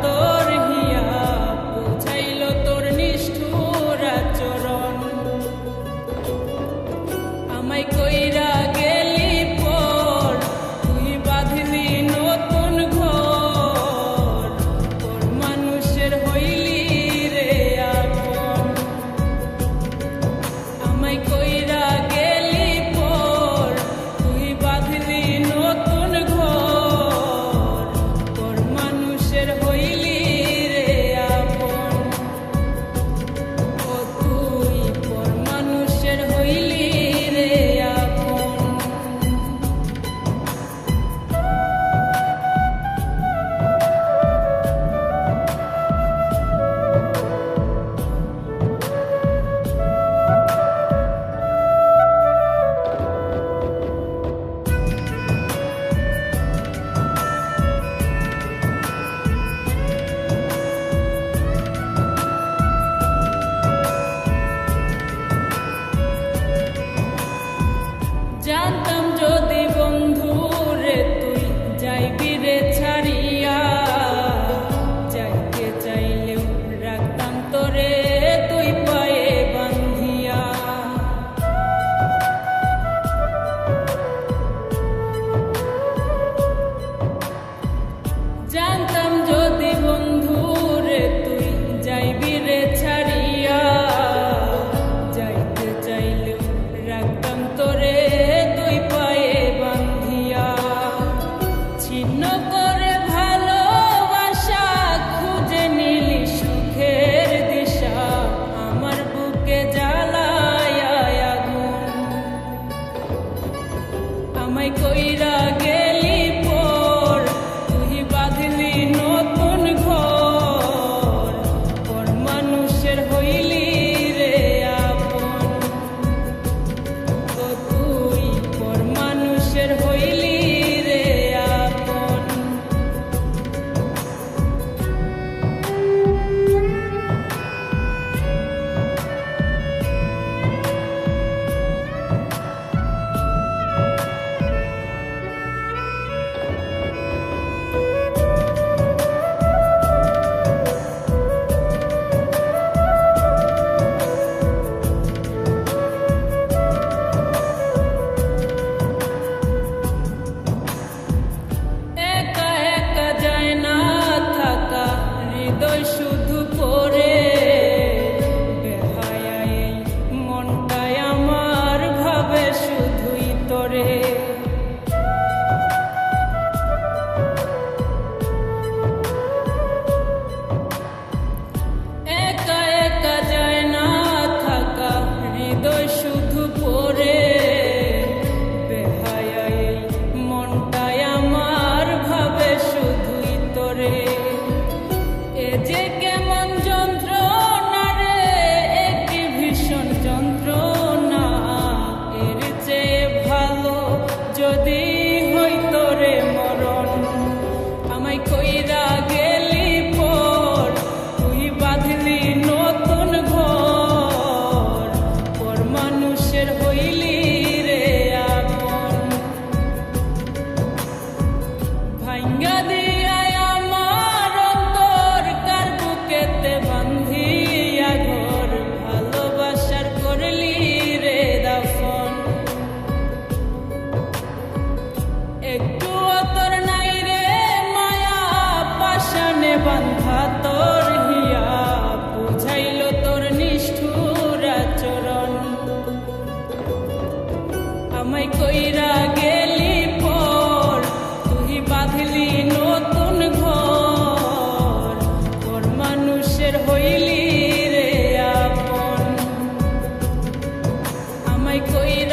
তোর হিয়া, বুঝাইল তোর নিষ্ঠুর আচরণ। আমায় কইরা গেলি পর, তুই বাঁধলি নতুন ঘর, তোর মানুষের হইলি রে আপন। আমায় কইরা গেলি পর, তুই বাঁধলি নতুন ঘর, তোর মানুষের হইলি রে আপন। ও তুই পর মানুষের হইলি রে আপন। জানতাম যদি বন্ধু রে তুই যাইবি রে ছাড়িয়া, যাইতে চাইলেও রাখতাম তোরে তুই পায়ে বান্ধিয়া। জানতাম যদি বন্ধু রে তুই যাইবি রে ছাড়িয়া, যাইতে চাইলেও রাখতাম তোরে তুই পায়ে বান্ধিয়া। ছিন্ন করে ভালোবাসা খুঁজে নিলি সুখের দিশা, আমার বুকে জ্বালায় আগুন। আমায় কইরা গেলি পর, তুই বাঁধলি নতুন ঘর, পর মানুষের হইলি রে আপন। ও তুই পর মানুষের হইলি রে আপন। একা একা যায় না থাকা, হৃদয় শুধু পড়ে বেহায়া। এই মনটাই আমার ভাবে শুধুই তোরে। একা একা যায় না থাকা, হৃদয় শুধু পড়ে বেহায়া। এই মনটাই আমার ভাবে শুধুই তোরে। এ যে কেমন যন্ত্রণা রে, একটি ভীষণ যন্ত্রণা। এর চেয়ে ভালো যদি হইতো রে মরণ। আমায় কইরা গেলি পর, তুই বাঁধলি নতুন ঘর, পর মানুষের হইলি রে আপন। ভাঙ্গা দিয়াই আমার অন্তর, কার বুকেতে বান্ধিয়া ঘর, ভালোবাসার করলি রে দাফন। একটু তোর নাই রে মায়া, পাষাণে বান্ধা তোর হিয়া, বুঝাইল তোর নিষ্ঠুর আচরণ। আমায় কইরা গেলি পর, তুই বাঁধলি নতুন ঘর, পর মানুষের হইলি রে আপন। আমায় কইরা